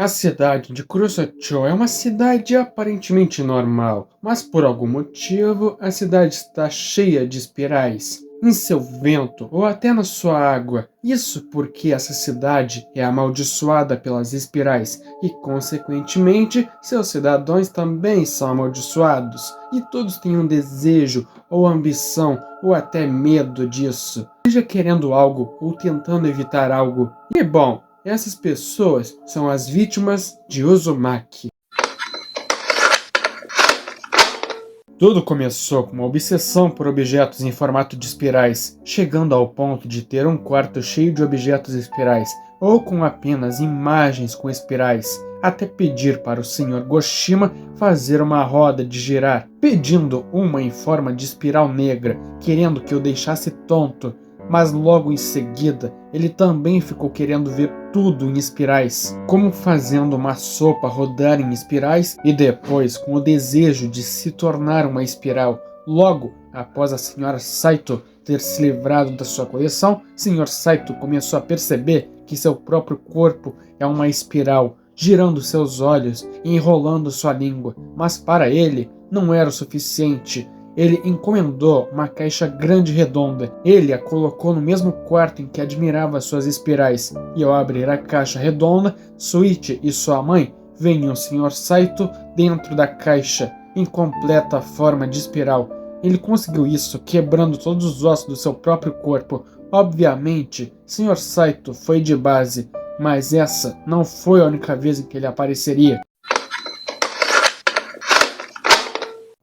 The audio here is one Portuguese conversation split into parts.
A cidade de Kurosacho é uma cidade aparentemente normal, mas por algum motivo a cidade está cheia de espirais em seu vento ou até na sua água. Isso porque essa cidade é amaldiçoada pelas espirais e, consequentemente, seus cidadãos também são amaldiçoados. E todos têm um desejo ou ambição ou até medo disso, seja querendo algo ou tentando evitar algo. E bom, essas pessoas são as vítimas de Uzumaki. Tudo começou com uma obsessão por objetos em formato de espirais, chegando ao ponto de ter um quarto cheio de objetos espirais, ou com apenas imagens com espirais, até pedir para o Sr. Goshima fazer uma roda de girar, pedindo uma em forma de espiral negra, querendo que eu deixasse tonto. Mas logo em seguida, ele também ficou querendo ver tudo em espirais, como fazendo uma sopa rodar em espirais e depois com o desejo de se tornar uma espiral. Logo após a Sra. Saito ter se livrado da sua coleção, Sr. Saito começou a perceber que seu próprio corpo é uma espiral, girando seus olhos e enrolando sua língua, mas para ele não era o suficiente. Ele encomendou uma caixa grande e redonda. Ele a colocou no mesmo quarto em que admirava suas espirais. E ao abrir a caixa redonda, Suichi e sua mãe veem o Sr. Saito dentro da caixa, em completa forma de espiral. Ele conseguiu isso quebrando todos os ossos do seu próprio corpo. Obviamente, Sr. Saito foi de base, mas essa não foi a única vez em que ele apareceria.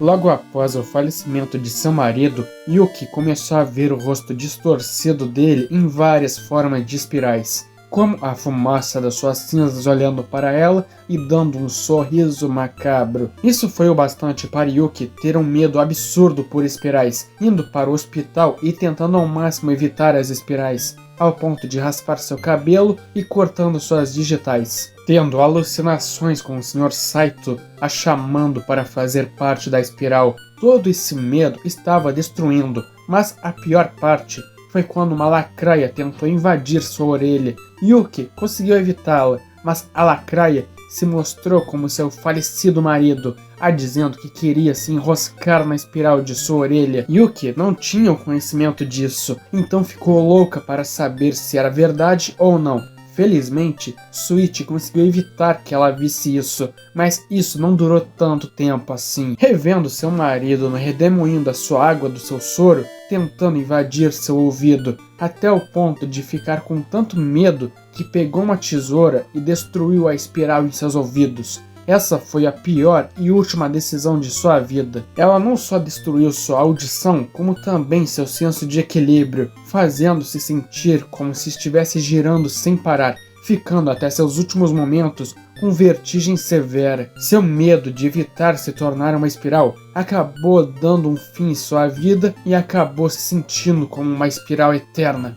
Logo após o falecimento de seu marido, Yuki começou a ver o rosto distorcido dele em várias formas de espirais, como a fumaça das suas cinzas olhando para ela e dando um sorriso macabro. Isso foi o bastante para Yuki ter um medo absurdo por espirais, indo para o hospital e tentando ao máximo evitar as espirais, ao ponto de raspar seu cabelo e cortando suas digitais, tendo alucinações com o Sr. Saito a chamando para fazer parte da espiral. Todo esse medo estava destruindo, mas a pior parte foi quando uma lacraia tentou invadir sua orelha. Yuki conseguiu evitá-la, mas a lacraia se mostrou como seu falecido marido, dizendo que queria se enroscar na espiral de sua orelha. Yuki não tinha o conhecimento disso, então ficou louca para saber se era verdade ou não. Felizmente, Suichi conseguiu evitar que ela visse isso, mas isso não durou tanto tempo assim. Revendo seu marido no redemoinho da sua água do seu soro, tentando invadir seu ouvido, até o ponto de ficar com tanto medo que pegou uma tesoura e destruiu a espiral em seus ouvidos. Essa foi a pior e última decisão de sua vida. Ela não só destruiu sua audição, como também seu senso de equilíbrio, fazendo-se sentir como se estivesse girando sem parar, ficando até seus últimos momentos com vertigem severa. Seu medo de evitar se tornar uma espiral acabou dando um fim em sua vida e acabou se sentindo como uma espiral eterna.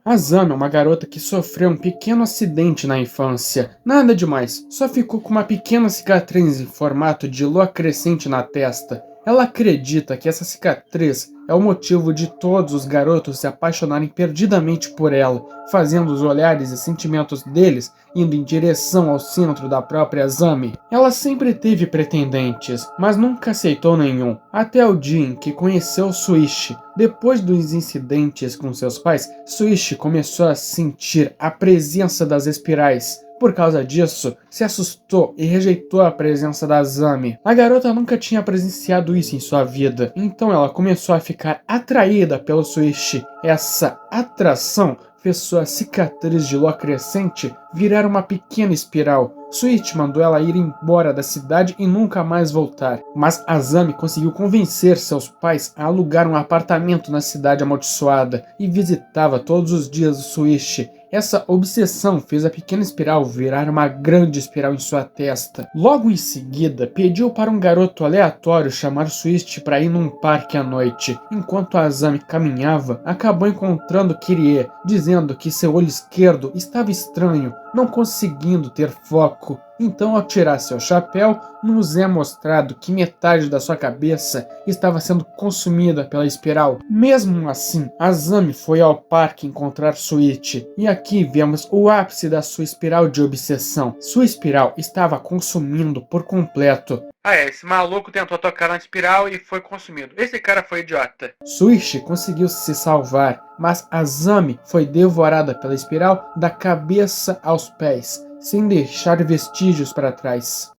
Azami é uma garota que sofreu um pequeno acidente na infância. Nada demais, só ficou com uma pequena cicatriz em formato de lua crescente na testa. Ela acredita que essa cicatriz é o motivo de todos os garotos se apaixonarem perdidamente por ela, fazendo os olhares e sentimentos deles indo em direção ao centro da própria Azami. Ela sempre teve pretendentes, mas nunca aceitou nenhum, até o dia em que conheceu Suichi. Depois dos incidentes com seus pais, Suichi começou a sentir a presença das espirais. Por causa disso, se assustou e rejeitou a presença da Azami. A garota nunca tinha presenciado isso em sua vida, então ela começou a ficar atraída pelo Suichi. Essa atração fez sua cicatriz de lua crescente virar uma pequena espiral. Suichi mandou ela ir embora da cidade e nunca mais voltar, mas Azami conseguiu convencer seus pais a alugar um apartamento na cidade amaldiçoada e visitava todos os dias o Suichi. Essa obsessão fez a pequena espiral virar uma grande espiral em sua testa. Logo em seguida, pediu para um garoto aleatório chamar Suichi para ir num parque à noite. Enquanto Azami caminhava, acabou encontrando Kirie, dizendo que seu olho esquerdo estava estranho, não conseguindo ter foco. Então, ao tirar seu chapéu, nos é mostrado que metade da sua cabeça estava sendo consumida pela espiral. Mesmo assim, Azami foi ao parque encontrar Suichi, e aqui vemos o ápice da sua espiral de obsessão. Sua espiral estava consumindo por completo. Esse maluco tentou tocar na espiral e foi consumido. Esse cara foi idiota. Suichi conseguiu se salvar, mas Azami foi devorada pela espiral da cabeça aos pés, sem deixar vestígios para trás.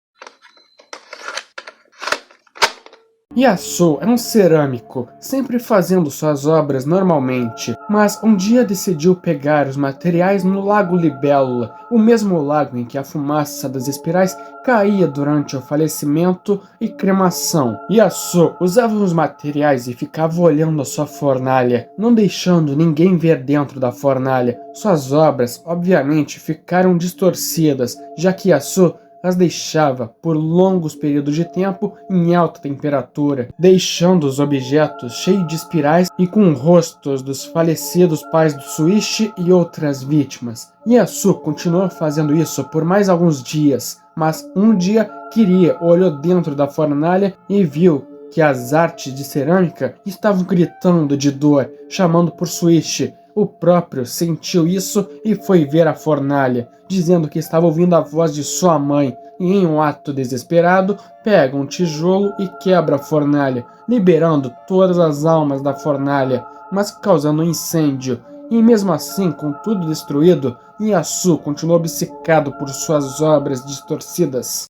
Yasuo é um cerâmico, sempre fazendo suas obras normalmente, mas um dia decidiu pegar os materiais no Lago Libélula, o mesmo lago em que a fumaça das espirais caía durante o falecimento e cremação. Yasuo usava os materiais e ficava olhando a sua fornalha, não deixando ninguém ver dentro da fornalha. Suas obras, obviamente, ficaram distorcidas, já que Yasuo as deixava por longos períodos de tempo em alta temperatura, deixando os objetos cheios de espirais e com rostos dos falecidos pais do Suichi e outras vítimas. Yasuo continuou fazendo isso por mais alguns dias, mas um dia Kirie olhou dentro da fornalha e viu que as artes de cerâmica estavam gritando de dor, chamando por Suichi. O próprio sentiu isso e foi ver a fornalha, dizendo que estava ouvindo a voz de sua mãe, e em um ato desesperado, pega um tijolo e quebra a fornalha, liberando todas as almas da fornalha, mas causando um incêndio. E mesmo assim, com tudo destruído, Yasuo continuou obcecado por suas obras distorcidas.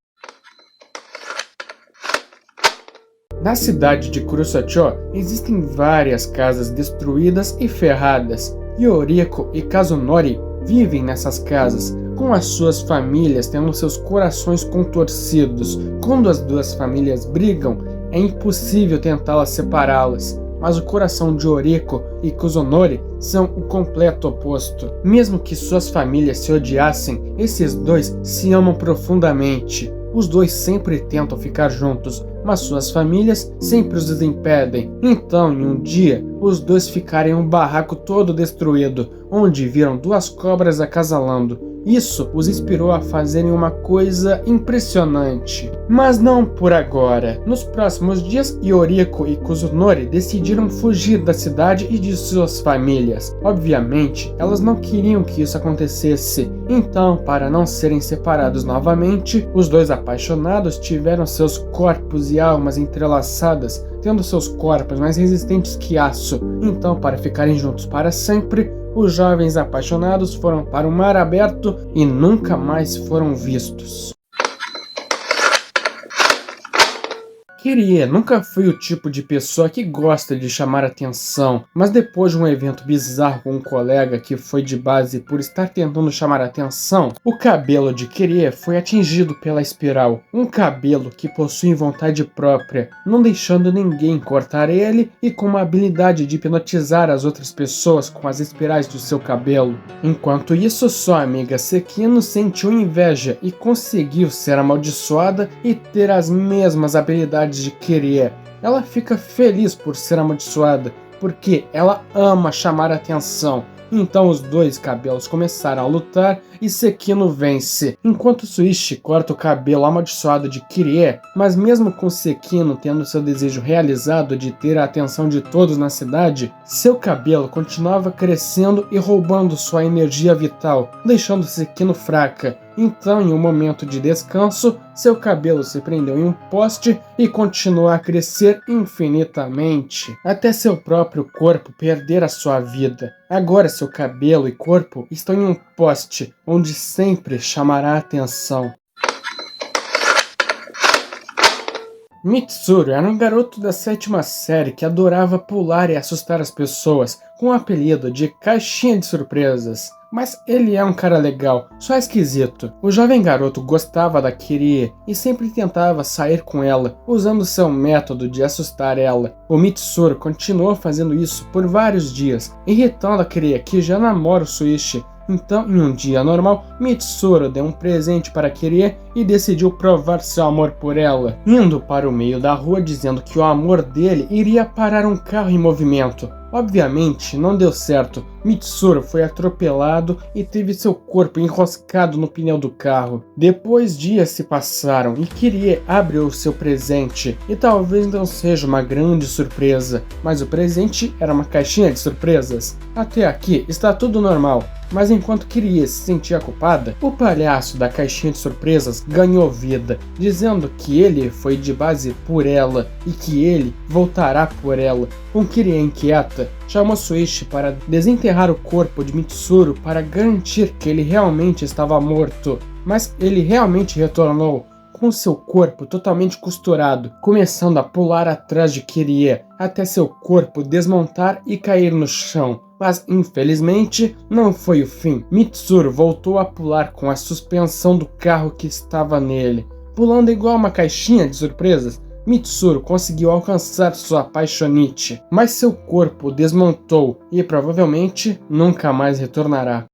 Na cidade de Kurosacho, existem várias casas destruídas e ferradas. Yoriko e Kazunori vivem nessas casas, com as suas famílias tendo seus corações contorcidos. Quando as duas famílias brigam, é impossível tentá-las separá-las, mas o coração de Yoriko e Kazunori são o completo oposto. Mesmo que suas famílias se odiassem, esses dois se amam profundamente. Os dois sempre tentam ficar juntos, mas suas famílias sempre os impedem. Então, em um dia, os dois ficaram em um barraco todo destruído, onde viram duas cobras acasalando. Isso os inspirou a fazerem uma coisa impressionante. Mas não por agora. Nos próximos dias, Yoriko e Kazunori decidiram fugir da cidade e de suas famílias. Obviamente, elas não queriam que isso acontecesse. Então, para não serem separados novamente, os dois apaixonados tiveram seus corpos e almas entrelaçadas, tendo seus corpos mais resistentes que aço. Então, para ficarem juntos para sempre, os jovens apaixonados foram para o mar aberto e nunca mais foram vistos. Kirie nunca foi o tipo de pessoa que gosta de chamar atenção, mas depois de um evento bizarro com um colega que foi de base por estar tentando chamar atenção, o cabelo de Kirie foi atingido pela espiral, um cabelo que possui vontade própria, não deixando ninguém cortar ele e com uma habilidade de hipnotizar as outras pessoas com as espirais do seu cabelo. Enquanto isso, sua amiga Sekino sentiu inveja e conseguiu ser amaldiçoada e ter as mesmas habilidades de Kirie. Ela fica feliz por ser amaldiçoada, porque ela ama chamar atenção. Então os dois cabelos começaram a lutar e Sekino vence, enquanto Suichi corta o cabelo amaldiçoado de Kirie, mas mesmo com Sekino tendo seu desejo realizado de ter a atenção de todos na cidade, seu cabelo continuava crescendo e roubando sua energia vital, deixando Sekino fraca. Então, em um momento de descanso, seu cabelo se prendeu em um poste e continuou a crescer infinitamente, até seu próprio corpo perder a sua vida. Agora seu cabelo e corpo estão em um poste, onde sempre chamará atenção. Mitsuru era um garoto da 7ª série que adorava pular e assustar as pessoas, com o apelido de Caixinha de Surpresas. Mas ele é um cara legal, só esquisito. O jovem garoto gostava da Kirie e sempre tentava sair com ela, usando seu método de assustar ela. O Mitsuru continuou fazendo isso por vários dias, irritando a Kirie, que já namora o Suichi. Então, em um dia normal, Mitsuru deu um presente para Kirie e decidiu provar seu amor por ela, indo para o meio da rua dizendo que o amor dele iria parar um carro em movimento. Obviamente, não deu certo. Mitsuru foi atropelado e teve seu corpo enroscado no pneu do carro. Depois, dias se passaram e Kirie abriu seu presente. E talvez não seja uma grande surpresa, mas o presente era uma caixinha de surpresas. Até aqui está tudo normal. Mas enquanto Kirie se sentia culpada, o palhaço da caixinha de surpresas ganhou vida, dizendo que ele foi de base por ela e que ele voltará por ela. Com Kirie inquieta, chamou Shuichi para desenterrar o corpo de Mitsuru para garantir que ele realmente estava morto. Mas ele realmente retornou, com seu corpo totalmente costurado, começando a pular atrás de Kirie, até seu corpo desmontar e cair no chão. Mas, infelizmente, não foi o fim. Mitsuru voltou a pular com a suspensão do carro que estava nele. Pulando igual uma caixinha de surpresas, Mitsuru conseguiu alcançar sua apaixonite, mas seu corpo desmontou e provavelmente nunca mais retornará.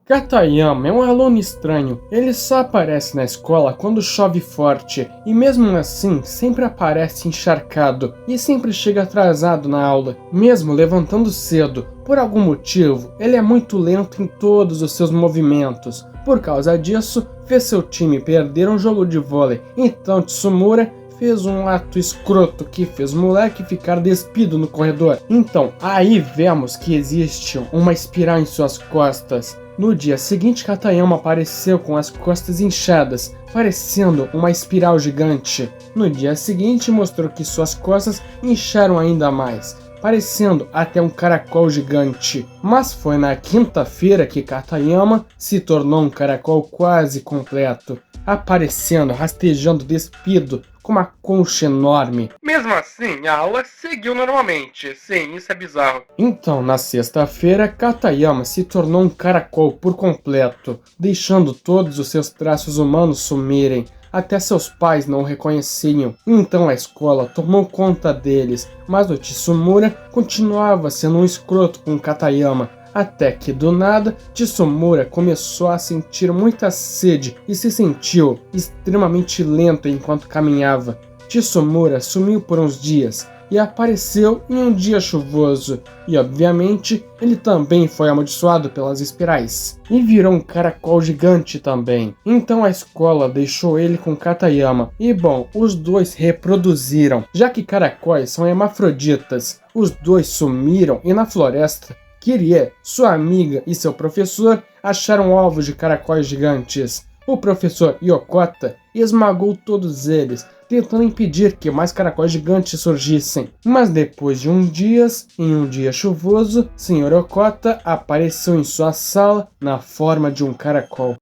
Katayama é um aluno estranho. Ele só aparece na escola quando chove forte e mesmo assim sempre aparece encharcado e sempre chega atrasado na aula, mesmo levantando cedo. Por algum motivo, ele é muito lento em todos os seus movimentos. Por causa disso, fez seu time perder um jogo de vôlei. Então Tsumura fez um ato escroto que fez o moleque ficar despido no corredor. Então, aí vemos que existe uma espiral em suas costas. No dia seguinte, Katayama apareceu com as costas inchadas, parecendo uma espiral gigante. No dia seguinte, mostrou que suas costas incharam ainda mais, parecendo até um caracol gigante. Mas foi na quinta-feira que Katayama se tornou um caracol quase completo, aparecendo rastejando despido com uma concha enorme. Mesmo assim, a aula seguiu normalmente. Sim, isso é bizarro. Então, na sexta-feira, Katayama se tornou um caracol por completo, deixando todos os seus traços humanos sumirem. Até seus pais não o reconheciam. Então a escola tomou conta deles, mas o Tsumura continuava sendo um escroto com Katayama. Até que, do nada, Tsumura começou a sentir muita sede e se sentiu extremamente lento enquanto caminhava. Tsumura sumiu por uns dias e apareceu em um dia chuvoso. E, obviamente, ele também foi amaldiçoado pelas espirais. E virou um caracol gigante também. Então a escola deixou ele com Katayama. E, bom, os dois reproduziram. Já que caracóis são hermafroditas, os dois sumiram e na floresta, Kirie, sua amiga e seu professor acharam ovos de caracóis gigantes. O professor Yokota esmagou todos eles, tentando impedir que mais caracóis gigantes surgissem. Mas depois de uns dias, em um dia chuvoso, Sr. Yokota apareceu em sua sala na forma de um caracol.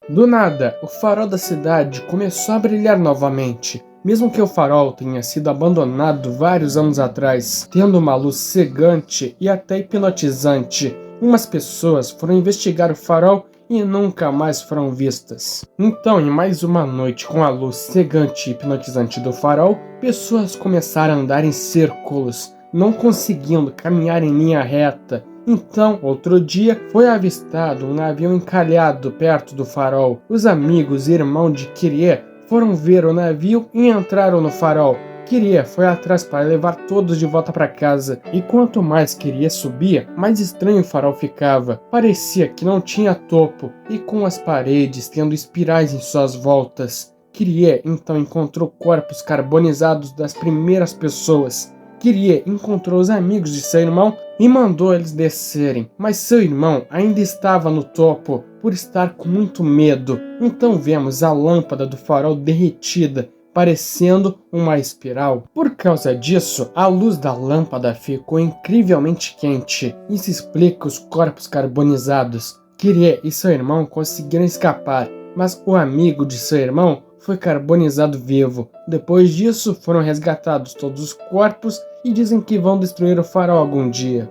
Do nada, o farol da cidade começou a brilhar novamente. Mesmo que o farol tenha sido abandonado vários anos atrás, tendo uma luz cegante e até hipnotizante, umas pessoas foram investigar o farol e nunca mais foram vistas. Então, em mais uma noite com a luz cegante e hipnotizante do farol, pessoas começaram a andar em círculos, não conseguindo caminhar em linha reta. Então, outro dia, foi avistado um navio encalhado perto do farol. Os amigos e irmãos de Kirie foram ver o navio e entraram no farol. Kirie foi atrás para levar todos de volta para casa, e quanto mais Kirie subia, mais estranho o farol ficava. Parecia que não tinha topo, e com as paredes tendo espirais em suas voltas. Kirie então encontrou corpos carbonizados das primeiras pessoas. Kirie encontrou os amigos de seu irmão e mandou eles descerem, mas seu irmão ainda estava no topo, por estar com muito medo. Então vemos a lâmpada do farol derretida, parecendo uma espiral. Por causa disso, a luz da lâmpada ficou incrivelmente quente. Isso explica os corpos carbonizados. Kirie e seu irmão conseguiram escapar, mas o amigo de seu irmão foi carbonizado vivo. Depois disso, foram resgatados todos os corpos e dizem que vão destruir o farol algum dia.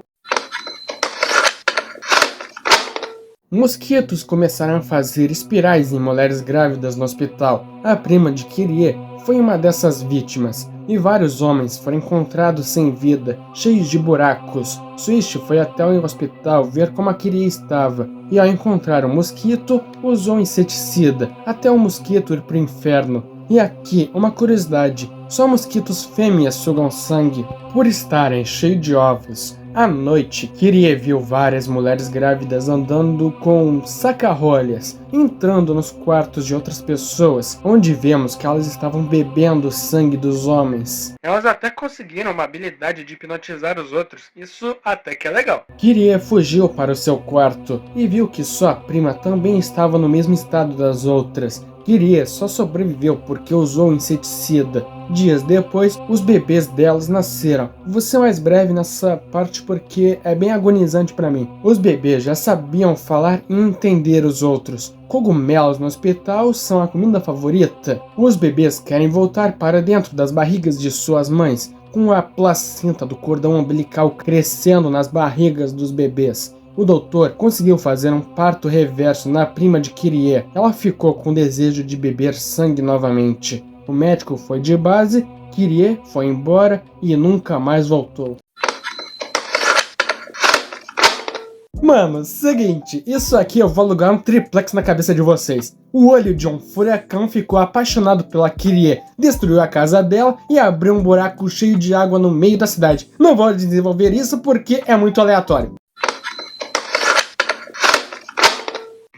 Mosquitos começaram a fazer espirais em mulheres grávidas no hospital. A prima de Kirie foi uma dessas vítimas. e vários homens foram encontrados sem vida, cheios de buracos. Swish foi até o hospital ver como a Kyrie estava, e ao encontrar o mosquito, usou um inseticida, até o mosquito ir pro inferno. E aqui, uma curiosidade, só mosquitos fêmeas sugam sangue, por estarem cheios de ovos. À noite, Kyrie viu várias mulheres grávidas andando com saca-rolhas, entrando nos quartos de outras pessoas, onde vemos que elas estavam bebendo o sangue dos homens. Elas até conseguiram uma habilidade de hipnotizar os outros, isso até que é legal. Kyrie fugiu para o seu quarto e viu que sua prima também estava no mesmo estado das outras. Kyrie só sobreviveu porque usou inseticida. Dias depois, os bebês delas nasceram. Vou ser mais breve nessa parte porque é bem agonizante para mim. Os bebês já sabiam falar e entender os outros. Cogumelos no hospital são a comida favorita. Os bebês querem voltar para dentro das barrigas de suas mães, com a placenta do cordão umbilical crescendo nas barrigas dos bebês. O doutor conseguiu fazer um parto reverso na prima de Kyrie. Ela ficou com desejo de beber sangue novamente. O médico foi de base, Kyrie foi embora e nunca mais voltou. Mano, seguinte, isso aqui eu vou alugar um triplex na cabeça de vocês. O olho de um furacão ficou apaixonado pela Kyrie, destruiu a casa dela e abriu um buraco cheio de água no meio da cidade. Não vou desenvolver isso porque é muito aleatório.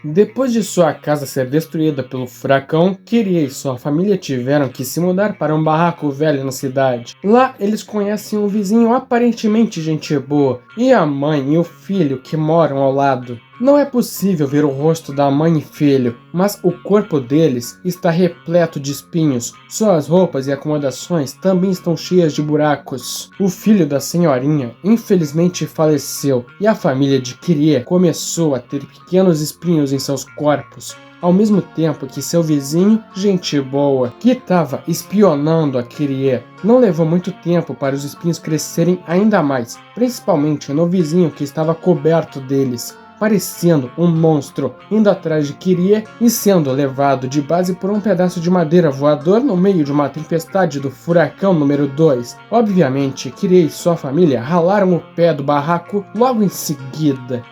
Depois de sua casa ser destruída pelo furacão, Kyrie e sua família tiveram que se mudar para um barraco velho na cidade. Lá eles conhecem um vizinho aparentemente gente boa, e a mãe e o filho que moram ao lado. Não é possível ver o rosto da mãe e filho, mas o corpo deles está repleto de espinhos. Suas roupas e acomodações também estão cheias de buracos. O filho da senhorinha infelizmente faleceu e a família de Kyrie começou a ter pequenos espinhos em seus corpos. Ao mesmo tempo que seu vizinho, gente boa, que estava espionando a Kyrie. Não levou muito tempo para os espinhos crescerem ainda mais, principalmente no vizinho que estava coberto deles, parecendo um monstro, indo atrás de Kyrie e sendo levado de base por um pedaço de madeira voador no meio de uma tempestade do furacão número 2. Obviamente, Kyrie e sua família ralaram o pé do barraco logo em seguida.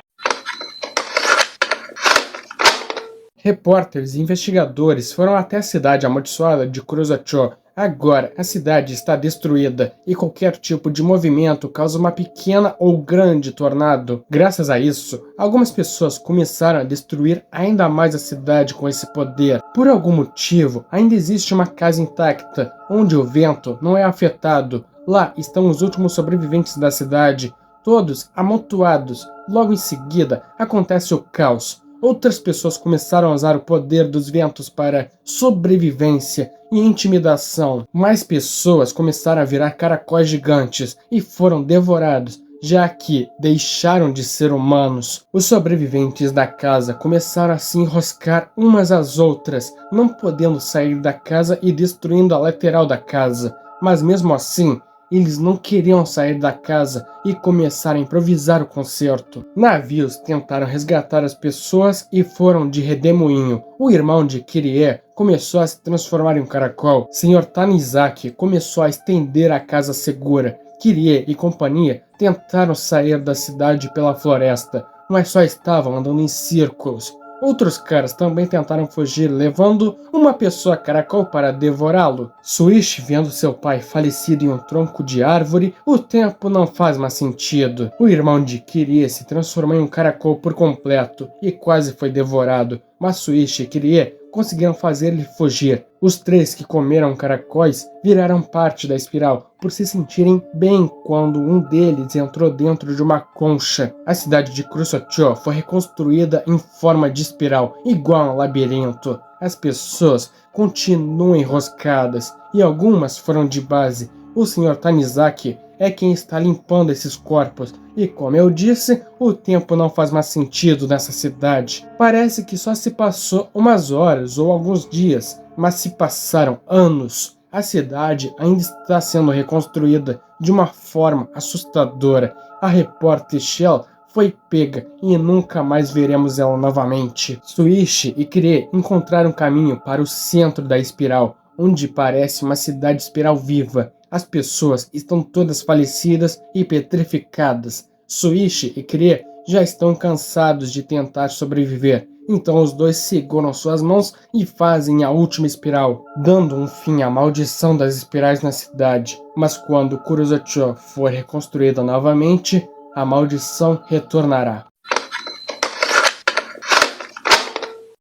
Repórteres e investigadores foram até a cidade amaldiçoada de Krusachó. Agora, a cidade está destruída e qualquer tipo de movimento causa uma pequena ou grande tornado. Graças a isso, algumas pessoas começaram a destruir ainda mais a cidade com esse poder. Por algum motivo, ainda existe uma casa intacta, onde o vento não é afetado. Lá estão os últimos sobreviventes da cidade, todos amontoados. Logo em seguida, acontece o caos. Outras pessoas começaram a usar o poder dos ventos para sobrevivência e intimidação. Mais pessoas começaram a virar caracóis gigantes e foram devorados, já que deixaram de ser humanos. Os sobreviventes da casa começaram a se enroscar umas às outras, não podendo sair da casa e destruindo a lateral da casa. Mas mesmo assim, eles não queriam sair da casa e começaram a improvisar o concerto. Navios tentaram resgatar as pessoas e foram de redemoinho. O irmão de Kyrie começou a se transformar em um caracol. Sr. Tanizaki começou a estender a casa segura. Kyrie e companhia tentaram sair da cidade pela floresta, mas só estavam andando em círculos. Outros caras também tentaram fugir, levando uma pessoa caracol para devorá-lo. Swish, vendo seu pai falecido em um tronco de árvore, o tempo não faz mais sentido. O irmão de Kyrie se transformou em um caracol por completo e quase foi devorado, mas Swish e Kyrie conseguiram fazer ele fugir. Os três que comeram caracóis viraram parte da espiral por se sentirem bem quando um deles entrou dentro de uma concha. A cidade de Krusachó foi reconstruída em forma de espiral, igual a um labirinto. As pessoas continuam enroscadas e algumas foram de base. O Sr. Tanizaki é quem está limpando esses corpos. E como eu disse, o tempo não faz mais sentido nessa cidade. Parece que só se passou umas horas ou alguns dias, mas se passaram anos. A cidade ainda está sendo reconstruída de uma forma assustadora. A repórter Shell foi pega e nunca mais veremos ela novamente. Swish e Kyrie encontraram caminho para o centro da espiral, onde parece uma cidade espiral viva. As pessoas estão todas falecidas e petrificadas. Suishi e Krie já estão cansados de tentar sobreviver. Então os dois seguram suas mãos e fazem a última espiral, dando um fim à maldição das espirais na cidade. Mas quando Kurosacho for reconstruída novamente, a maldição retornará.